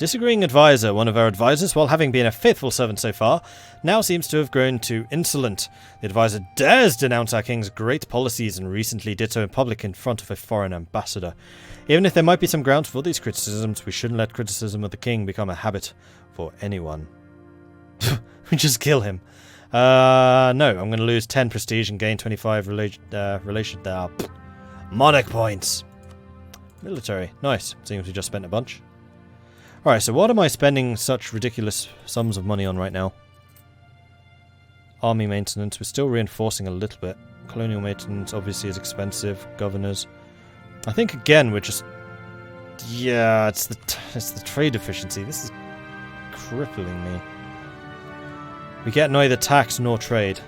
Disagreeing advisor, one of our advisors, while having been a faithful servant so far, now seems to have grown too insolent. The advisor dares denounce our king's great policies and recently did so in public in front of a foreign ambassador. Even if there might be some grounds for these criticisms, we shouldn't let criticism of the king become a habit for anyone. We just kill him. No, I'm going to lose 10 prestige and gain 25 monarch points. Military. Nice. Seems we just spent a bunch. Alright, so what am I spending such ridiculous sums of money on right now? Army maintenance. We're still reinforcing a little bit. Colonial maintenance obviously is expensive. Governors. I think again we're just... Yeah, it's the trade efficiency. This is crippling me. We get neither tax nor trade.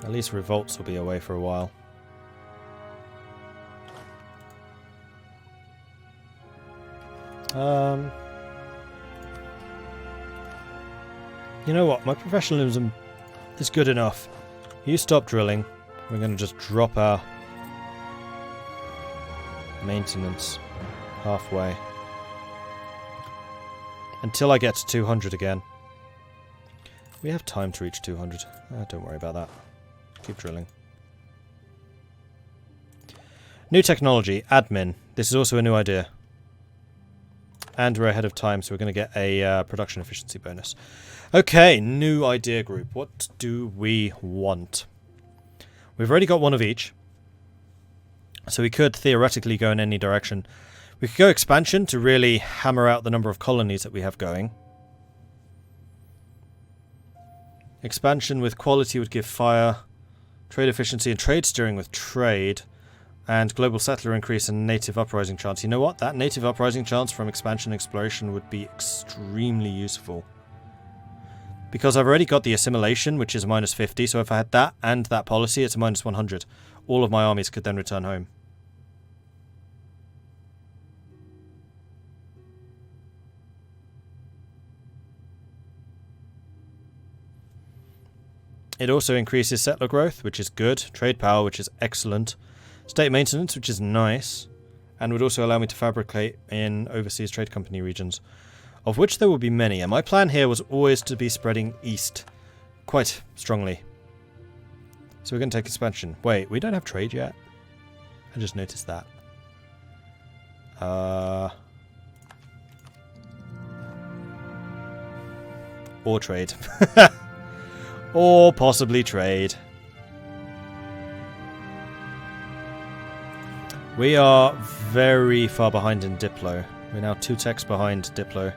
At least revolts will be away for a while. You know what? My professionalism is good enough. You stop drilling. We're going to just drop our maintenance halfway. Until I get to 200 again. We have time to reach 200. Don't worry about that. Keep drilling. New technology. Admin. This is also a new idea. And we're ahead of time, so we're going to get a production efficiency bonus. Okay, new idea group. What do we want? We've already got one of each. So we could theoretically go in any direction. We could go expansion to really hammer out the number of colonies that we have going. Expansion with quality would give fire, trade efficiency and trade steering with trade, and global settler increase and native uprising chance. You know what? That native uprising chance from expansion and exploration would be extremely useful. Because I've already got the assimilation, which is minus 50, so if I had that and that policy, it's a minus 100. All of my armies could then return home. It also increases settler growth, which is good, trade power, which is excellent, state maintenance, which is nice, and would also allow me to fabricate in overseas trade company regions, of which there will be many, and my plan here was always to be spreading east quite strongly. So we're going to take expansion. Wait, we don't have trade yet? I just noticed that. Or trade. Or possibly trade. We are very far behind in Diplo. We're now 2 techs behind Diplo.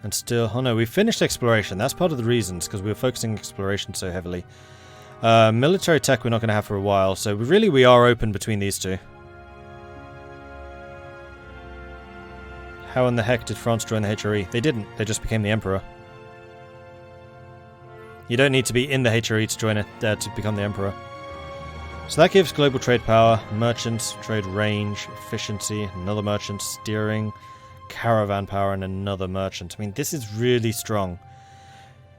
And still... Oh no, we finished exploration. That's part of the reasons, because we were focusing exploration so heavily. Military tech we're not going to have for a while, so we are open between these two. How in the heck did France join the HRE? They didn't. They just became the Emperor. You don't need to be in the HRE to join it, to become the Emperor. So that gives global trade power, merchants, trade range, efficiency, another merchant, steering, caravan power, and another merchant. I mean, this is really strong.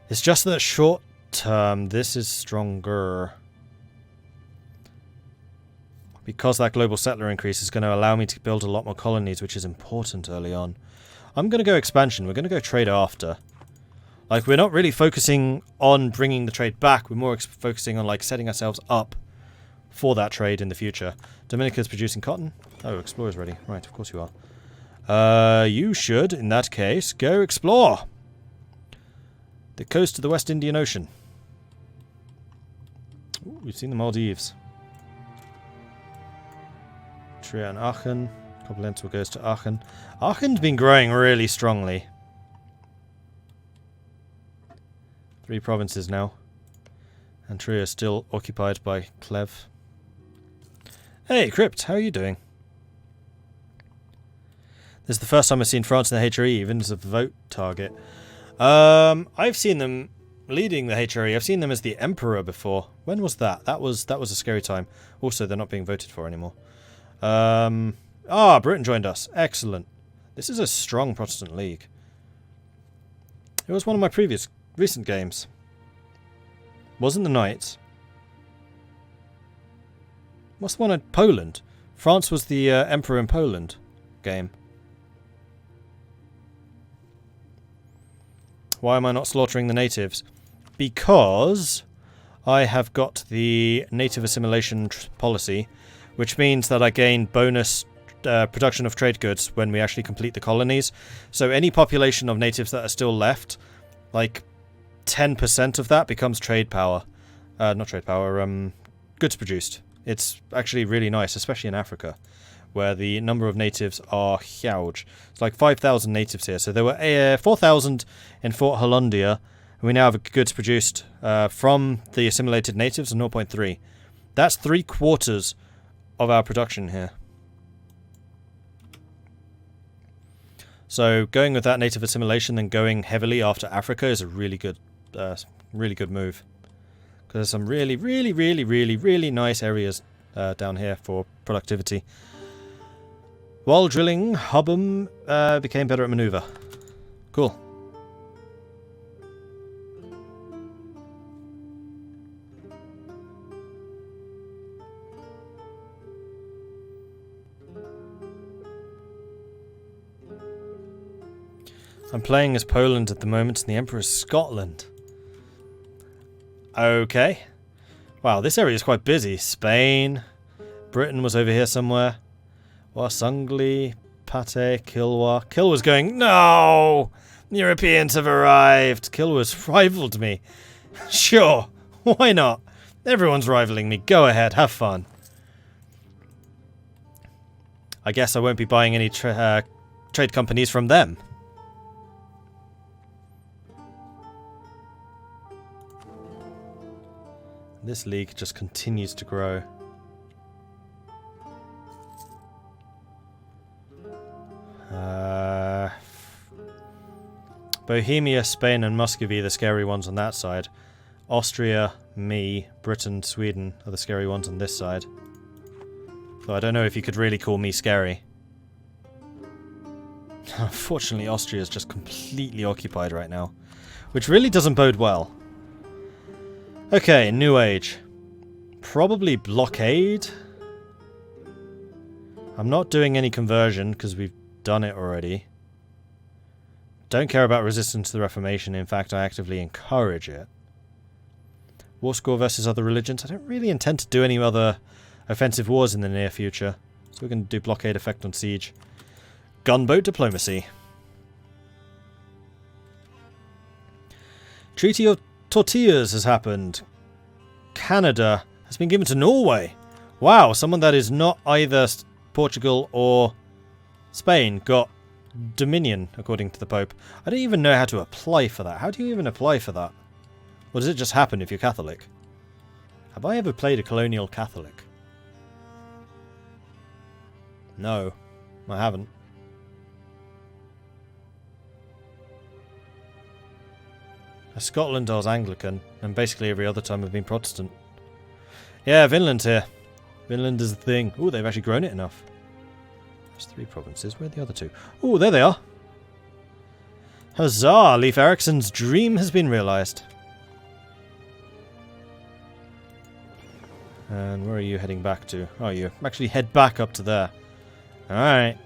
It's just that short term, this is stronger. Because that global settler increase is going to allow me to build a lot more colonies, which is important early on. I'm going to go expansion. We're going to go trade after. Like, we're not really focusing on bringing the trade back. We're more focusing on, like, setting ourselves up for that trade in the future. Dominica's producing cotton. Oh, explorer's ready. Right, of course you are. You should, in that case, go explore the coast of the West Indian Ocean. Ooh, we've seen the Maldives. Trier and Aachen. Koblenz goes to Aachen. Aachen's been growing really strongly. 3 provinces now. And Trier is still occupied by Cleve. Hey, Crypt, how are you doing? This is the first time I've seen France in the HRE, even as a vote target. I've seen them leading the HRE. I've seen them as the Emperor before. When was that? That was a scary time. Also, they're not being voted for anymore. Britain joined us. Excellent. This is a strong Protestant league. It was one of my recent games. Wasn't the Knights. What's the one in Poland? France was the Emperor in Poland game. Why am I not slaughtering the natives? Because I have got the native assimilation policy, which means that I gain bonus production of trade goods when we actually complete the colonies. So any population of natives that are still left, like 10% of that becomes trade power. Not trade power, goods produced. It's actually really nice, especially in Africa, where the number of natives are huge. It's like 5,000 natives here. So there were 4,000 in Fort Hollandia, and we now have goods produced from the assimilated natives of 0.3. That's 3/4 of our production here. So going with that native assimilation and going heavily after Africa is a really good move. Because there's some really nice areas down here for productivity. While drilling, Hubham became better at maneuver. Cool. I'm playing as Poland at the moment, and the Emperor's Scotland. Okay. Wow, this area is quite busy. Spain. Britain was over here somewhere. Wasungli, Pate, Kilwa. Kilwa's going, no! Europeans have arrived. Kilwa's rivaled me. Sure, why not? Everyone's rivaling me. Go ahead, have fun. I guess I won't be buying any trade companies from them. This league just continues to grow. Bohemia, Spain and Muscovy, the scary ones on that side. Austria, me, Britain, Sweden are the scary ones on this side. Though I don't know if you could really call me scary. Unfortunately, Austria is just completely occupied right now, which really doesn't bode well. Okay, New Age. Probably blockade. I'm not doing any conversion because we've done it already. Don't care about resistance to the Reformation. In fact, I actively encourage it. War score versus other religions. I don't really intend to do any other offensive wars in the near future. So we're going to do blockade effect on siege. Gunboat diplomacy. Treaty of Tortillas has happened. Canada has been given to Norway. Wow, someone that is not either Portugal or Spain got dominion, according to the Pope. I don't even know how to apply for that. How do you even apply for that? Or does it just happen if you're Catholic? Have I ever played a colonial Catholic? No, I haven't. Scotland I was Anglican, and basically every other time I've been Protestant. Yeah, Vinland's here. Vinland is the thing. Ooh, they've actually grown it enough. There's 3 provinces. Where are the other 2? Ooh, there they are. Huzzah! Leif Erikson's dream has been realised. And where are you heading back to? Oh, you actually head back up to there. Alright.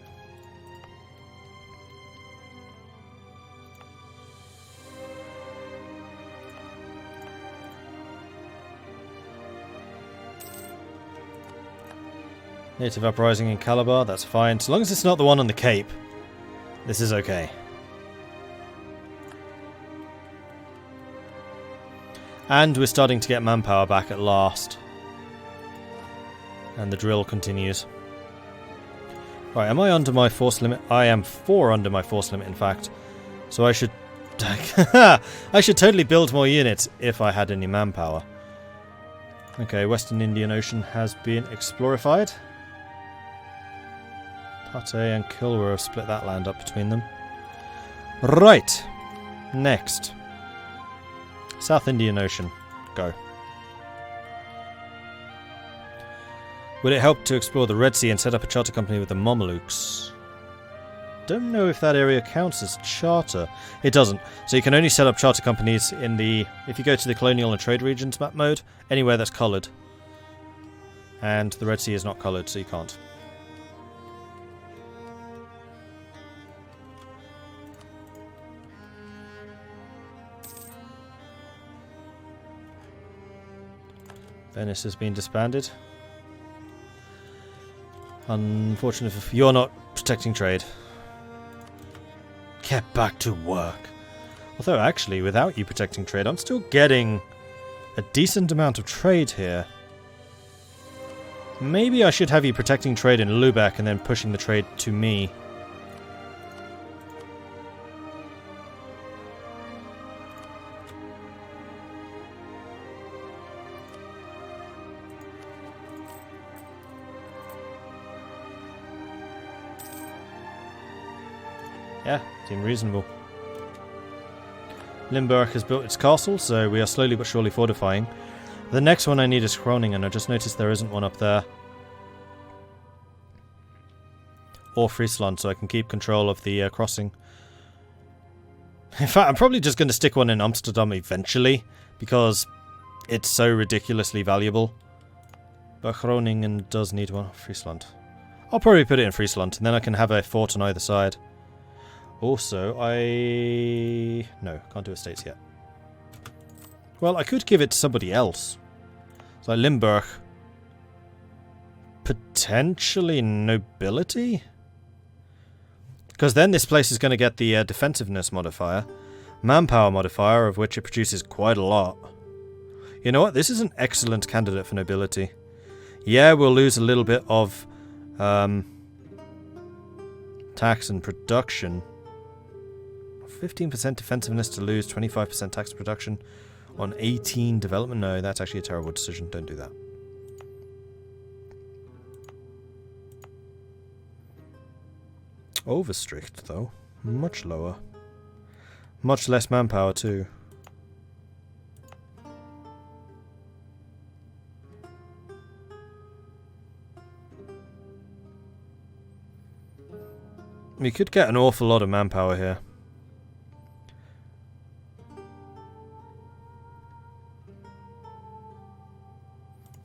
Native uprising in Calabar, that's fine. So long as it's not the one on the Cape, this is okay. And we're starting to get manpower back at last. And the drill continues. Right, am I under my force limit? I am 4 under my force limit, in fact. So I should... I should totally build more units if I had any manpower. Okay, Western Indian Ocean has been explorified. Pate and Kilra have split that land up between them. Right. Next. South Indian Ocean. Go. Would it help to explore the Red Sea and set up a charter company with the Mamelukes? Don't know if that area counts as charter. It doesn't. So you can only set up charter companies in the... If you go to the Colonial and Trade Regions map mode, anywhere that's coloured. And the Red Sea is not coloured, so you can't. Venice has been disbanded. Unfortunate if you're not protecting trade. Get back to work. Although actually, without you protecting trade, I'm still getting a decent amount of trade here. Maybe I should have you protecting trade in Lubeck and then pushing the trade to me. Yeah, seemed reasonable. Limburg has built its castle, so we are slowly but surely fortifying. The next one I need is Groningen. I just noticed there isn't one up there. Or Friesland, so I can keep control of the crossing. In fact, I'm probably just going to stick one in Amsterdam eventually, because it's so ridiculously valuable. But Groningen does need one. Friesland. I'll probably put it in Friesland, and then I can have a fort on either side. Also, no, can't do estates yet. Well, I could give it to somebody else. So like Limburg. Potentially nobility? Because then this place is going to get the defensiveness modifier. Manpower modifier, of which it produces quite a lot. You know what? This is an excellent candidate for nobility. Yeah, we'll lose a little bit of tax and production. 15% defensiveness to lose, 25% tax production on 18 development. No, that's actually a terrible decision. Don't do that. Overstrict, though. Much lower. Much less manpower, too. We could get an awful lot of manpower here.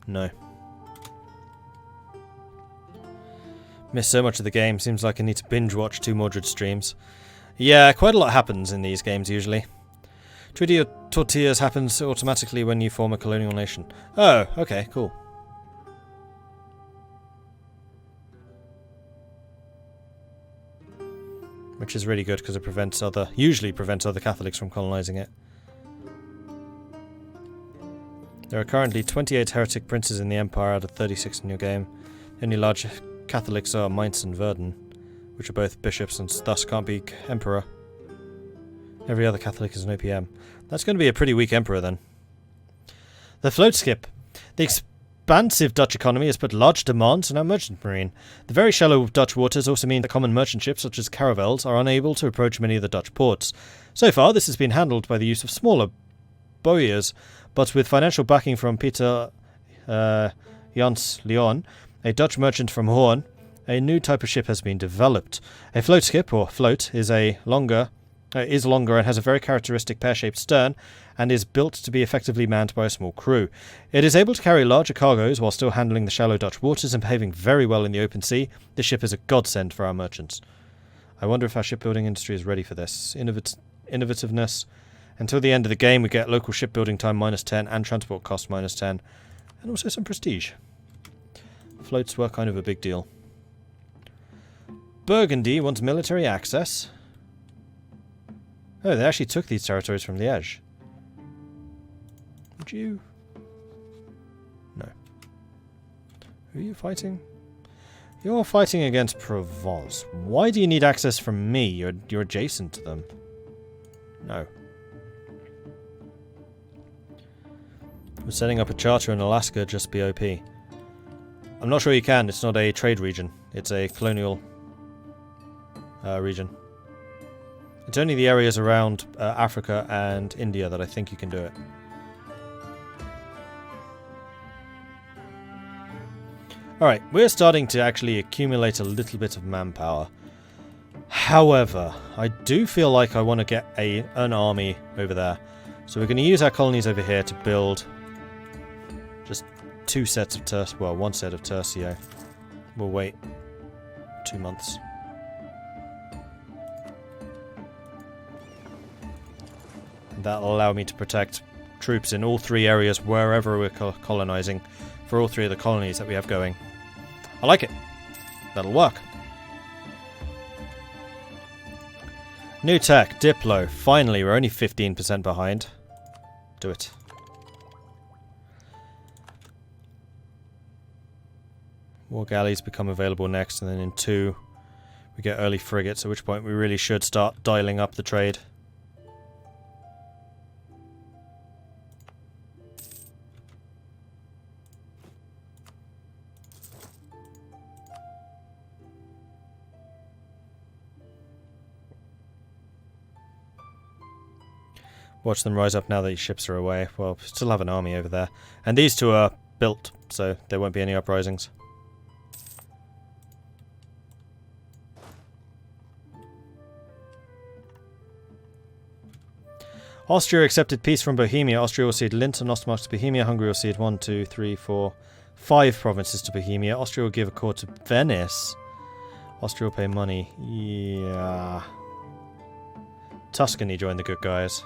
No. Missed so much of the game. Seems like I need to binge watch 2 Mordred streams. Yeah, quite a lot happens in these games usually. Treaty of Tortillas happens automatically when you form a colonial nation. Oh, okay, cool. Which is really good because it usually prevents other Catholics from colonizing it. There are currently 28 heretic princes in the Empire out of 36 in your game. The only large Catholics are Mainz and Verden, which are both bishops and thus can't be emperor. Every other Catholic is an OPM. That's going to be a pretty weak emperor then. The float skip. The expansive Dutch economy has put large demands on our merchant marine. The very shallow Dutch waters also mean that common merchant ships such as caravels are unable to approach many of the Dutch ports. So far this has been handled by the use of smaller bowyers, but with financial backing from Peter Jans Leon, a Dutch merchant from Hoorn, a new type of ship has been developed. A float skip, or float, is longer and has a very characteristic pear-shaped stern, and is built to be effectively manned by a small crew. It is able to carry larger cargoes while still handling the shallow Dutch waters and behaving very well in the open sea. This ship is a godsend for our merchants. I wonder if our shipbuilding industry is ready for this. Innovativeness. Until the end of the game, we get local shipbuilding time -10 and transport cost -10, and also some prestige. Floats were kind of a big deal. Burgundy wants military access. Oh, they actually took these territories from Liège. Would you? No. Who are you fighting? You're fighting against Provence. Why do you need access from me? You're adjacent to them. No. We're setting up a charter in Alaska, just BOP. I'm not sure you can. It's not a trade region. It's a colonial region. It's only the areas around Africa and India that I think you can do it. Alright, we're starting to actually accumulate a little bit of manpower. However, I do feel like I want to get an army over there. So we're going to use our colonies over here to build just 2 sets of tertiary. Well, 1 set of tertiary. We'll wait 2 months. That'll allow me to protect troops in all 3 areas wherever we're colonizing for all 3 of the colonies that we have going. I like it. That'll work. New tech, Diplo. Finally, we're only 15% behind. Do it. War galleys become available next, and then in 2 we get early frigates, at which point we really should start dialing up the trade. Watch them rise up now that these ships are away. Well, still have an army over there. And these 2 are built, so there won't be any uprisings. Austria accepted peace from Bohemia. Austria will cede Linz and Ostmark to Bohemia. Hungary will cede 1, 2, 3, 4, 5 provinces to Bohemia. Austria will give a court to Venice. Austria will pay money. Yeah. Tuscany joined the good guys.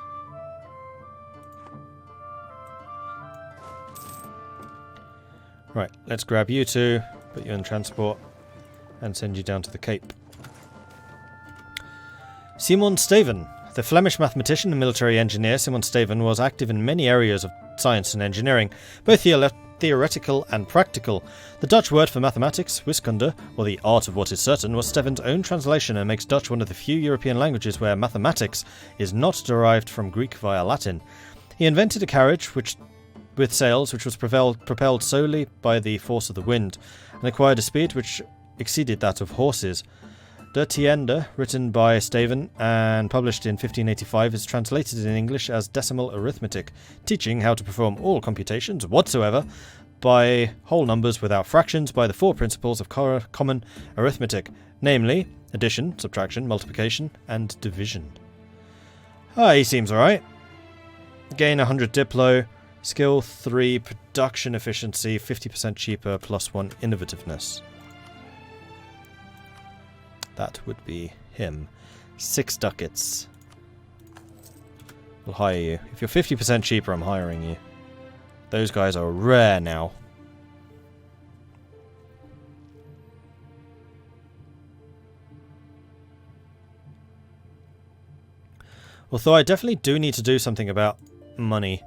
Right, let's grab you 2, put you in transport, and send you down to the Cape. Simon Steven. The Flemish mathematician and military engineer Simon Steven was active in many areas of science and engineering, both theoretical and practical. The Dutch word for mathematics, wiskunde, or the art of what is certain, was Steven's own translation and makes Dutch one of the few European languages where mathematics is not derived from Greek via Latin. He invented a carriage with sails which was propelled solely by the force of the wind, and acquired a speed which exceeded that of horses. De Tiende, written by Steven and published in 1585, is translated in English as decimal arithmetic, teaching how to perform all computations whatsoever by whole numbers without fractions by the 4 principles of common arithmetic, namely addition, subtraction, multiplication, and division. He seems alright. Gain 100 Diplo, skill 3, production efficiency 50% cheaper, plus 1 innovativeness. That would be him. 6 ducats. We'll hire you. If you're 50% cheaper, I'm hiring you. Those guys are rare now. Although I definitely do need to do something about money.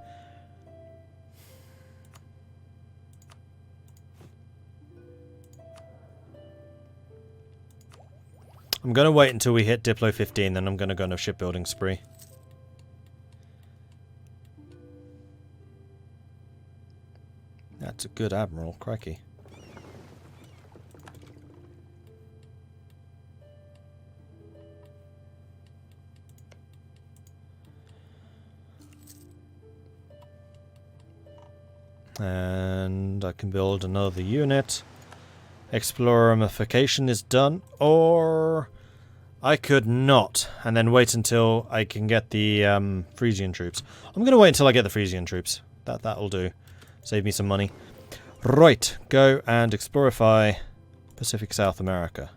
I'm going to wait until we hit Diplo 15, then I'm going to go on a shipbuilding spree. That's a good admiral, crikey. And I can build another unit. Exploramification is done, or I could not, and then wait until I can get the Frisian troops. I'm going to wait until I get the Frisian troops. That'll do. Save me some money. Right, go and explorify Pacific South America.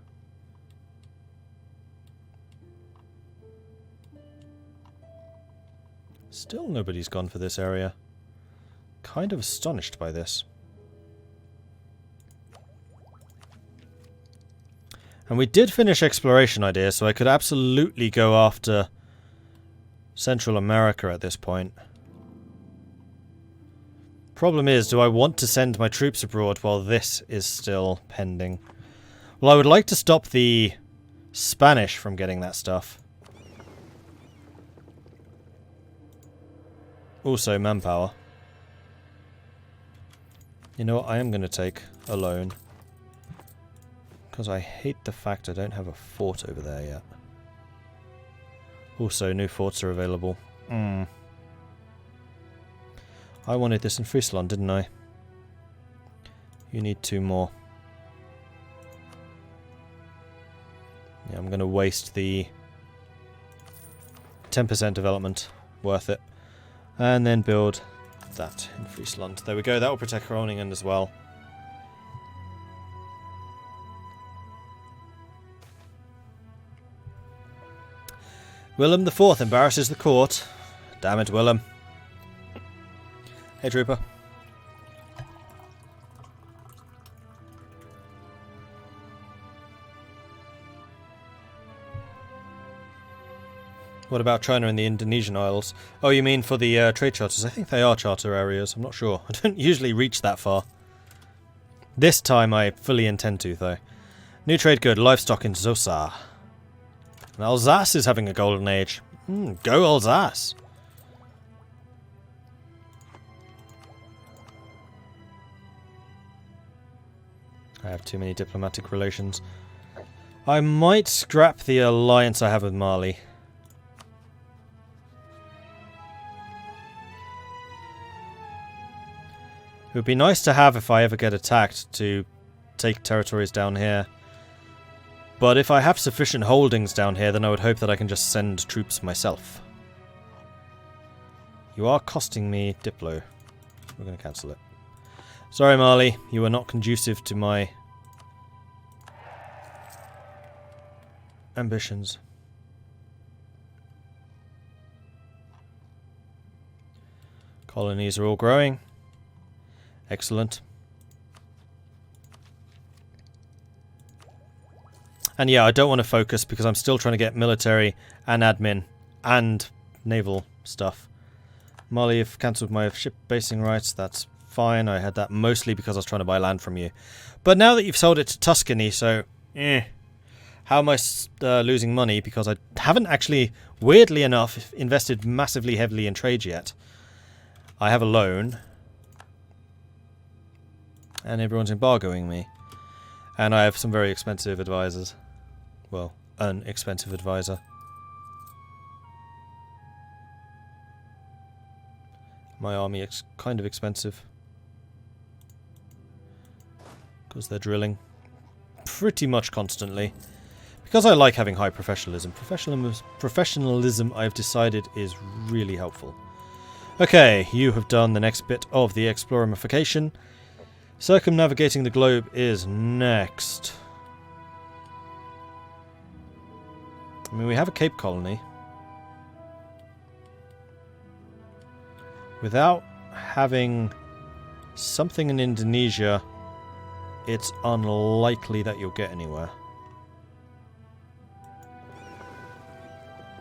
Still nobody's gone for this area. Kind of astonished by this. And we did finish exploration idea, so I could absolutely go after Central America at this point. Problem is, do I want to send my troops abroad while this is still pending? Well, I would like to stop the Spanish from getting that stuff. Also, manpower. You know what, I am going to take a loan. Because I hate the fact I don't have a fort over there yet. Also, new forts are available. I wanted this in Friesland, didn't I? You need 2 more. Yeah, I'm going to waste the 10% development. Worth it. And then build that in Friesland. There we go, that will protect Groningen as well. Willem IV embarrasses the court. Damn it, Willem. Hey, Trooper. What about China and the Indonesian Isles? Oh, you mean for the trade charters? I think they are charter areas. I'm not sure. I don't usually reach that far. This time I fully intend to, though. New trade good. Livestock in Zosa. And Alsace is having a golden age. Go Alsace! I have too many diplomatic relations. I might scrap the alliance I have with Mali. It would be nice to have if I ever get attacked to take territories down here. But if I have sufficient holdings down here, then I would hope that I can just send troops myself. You are costing me Diplo. We're going to cancel it. Sorry, Mali. You are not conducive to my ambitions. Colonies are all growing. Excellent. And yeah, I don't want to focus because I'm still trying to get military and admin and naval stuff. Mali have cancelled my ship basing rights. That's fine. I had that mostly because I was trying to buy land from you. But now that you've sold it to Tuscany, so how am I losing money? Because I haven't actually, weirdly enough, invested massively heavily in trade yet. I have a loan. And everyone's embargoing me. And I have some very expensive advisors. Well, an expensive advisor. My army is kind of expensive. Because they're drilling pretty much constantly. Because I like having high professionalism. Professionalism, I've decided, is really helpful. Okay, you have done the next bit of the exploramification. Circumnavigating the globe is next. I mean, we have a Cape Colony. Without having something in Indonesia, it's unlikely that you'll get anywhere.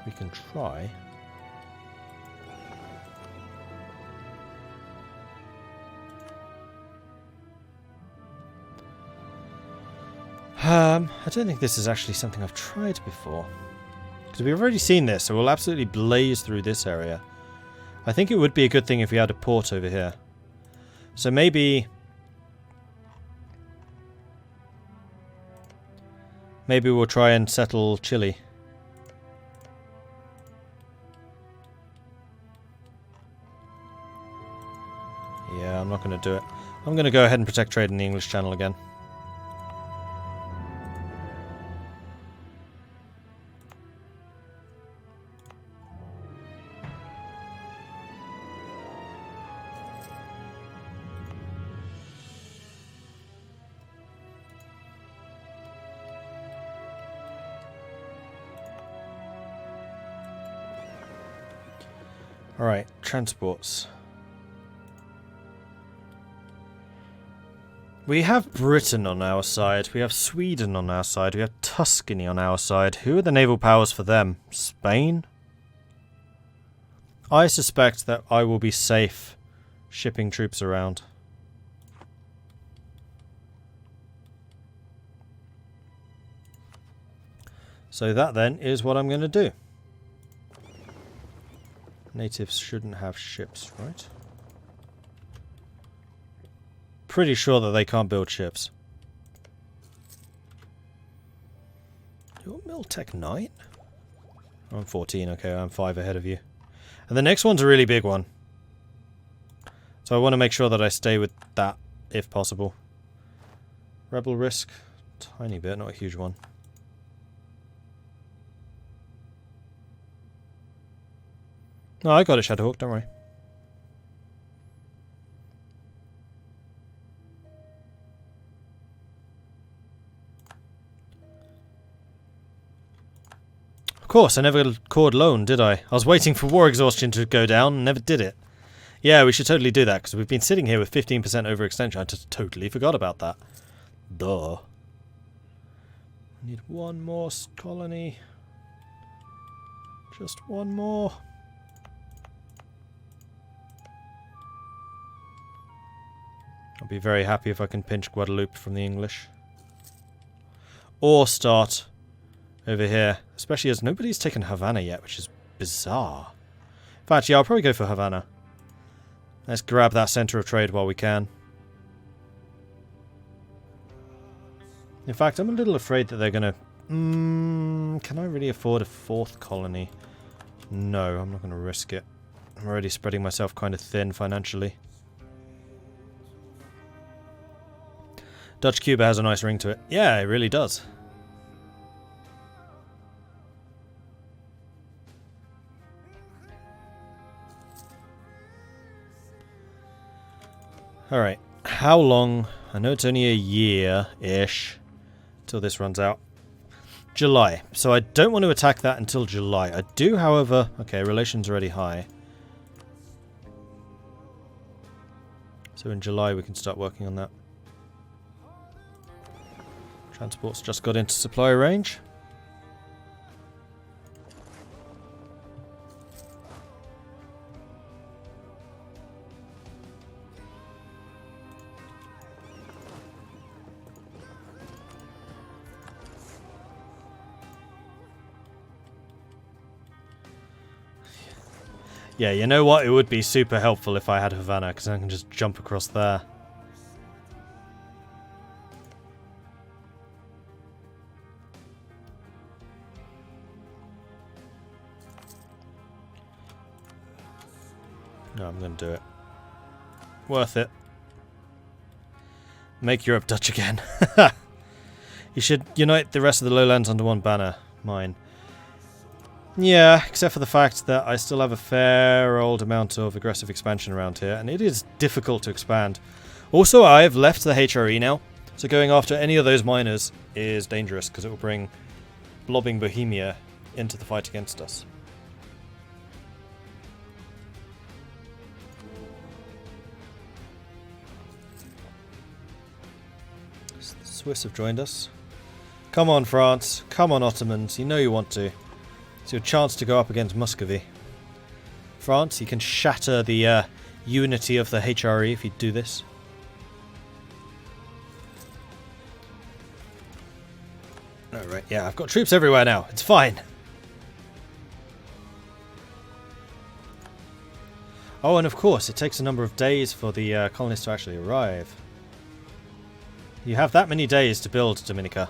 We can try. I don't think this is actually something I've tried before. Because we've already seen this, so we'll absolutely blaze through this area. I think it would be a good thing if we had a port over here. So maybe we'll try and settle Chile. Yeah, I'm not going to do it. I'm going to go ahead and protect trade in the English Channel again. Alright, transports. We have Britain on our side, we have Sweden on our side, we have Tuscany on our side. Who are the naval powers for them? Spain? I suspect that I will be safe shipping troops around. So that then is what I'm going to do. Natives shouldn't have ships, right? Pretty sure that they can't build ships. You're Miltech 9? I'm 14, okay, I'm 5 ahead of you. And the next one's a really big one. So I want to make sure that I stay with that, if possible. Rebel risk, tiny bit, not a huge one. No, I got it, Shadowhawk, don't worry. course, I never called loan, did I? I was waiting for war exhaustion to go down and never did it. Yeah, we should totally do that, because we've been sitting here with 15% overextension. I just totally forgot about that. Duh. I need one more colony. Just one more. I'll be very happy if I can pinch Guadeloupe from the English. Or start over here. Especially as nobody's taken Havana yet, which is bizarre. In fact, yeah, I'll probably go for Havana. Let's grab that center of trade while we can. In fact, I'm a little afraid that they're going to... can I really afford a 4th colony? No, I'm not going to risk it. I'm already spreading myself kind of thin financially. Dutch Cuba has a nice ring to it. Yeah, it really does. Alright, how long? I know it's only a year-ish till this runs out. July. So I don't want to attack that until July. I do, however... Okay, relations already high. So in July we can start working on that. Transport's just got into supply range. Yeah, you know what? It would be super helpful if I had Havana, because I can just jump across there. No, I'm going to do it. Worth it. Make Europe Dutch again. You should unite the rest of the lowlands under one banner. Mine. Yeah, except for the fact that I still have a fair old amount of aggressive expansion around here, and it is difficult to expand. Also, I have left the HRE now, so going after any of those miners is dangerous, because it will bring blobbing Bohemia into the fight against us. The Swiss have joined us. Come on, France. Come on, Ottomans. You know you want to. It's your chance to go up against Muscovy. France, you can shatter the unity of the HRE if you do this. Alright, yeah, I've got troops everywhere now. It's fine. Oh, and of course, it takes a number of days for the colonists to actually arrive. You have that many days to build, Dominica.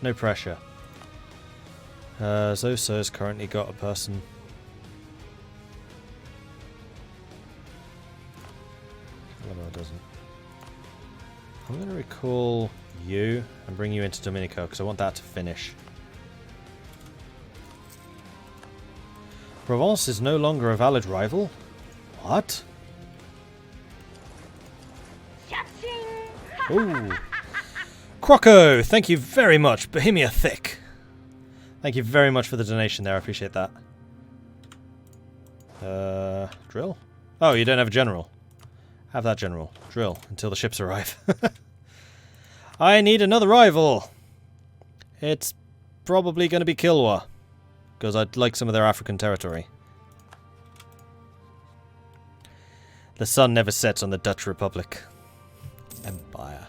No pressure. Zoso's currently got a person. Colonial doesn't. I'm going to recall you and bring you into Dominica because I want that to finish. Provence is no longer a valid rival? What? Ooh. Croco, thank you very much. Bohemia Thick. Thank you very much for the donation there. I appreciate that. Drill? Oh, you don't have a general. Have that general. Drill until the ships arrive. I need another rival. It's probably going to be Kilwa. Because I'd like some of their African territory. The sun never sets on the Dutch Republic. Empire.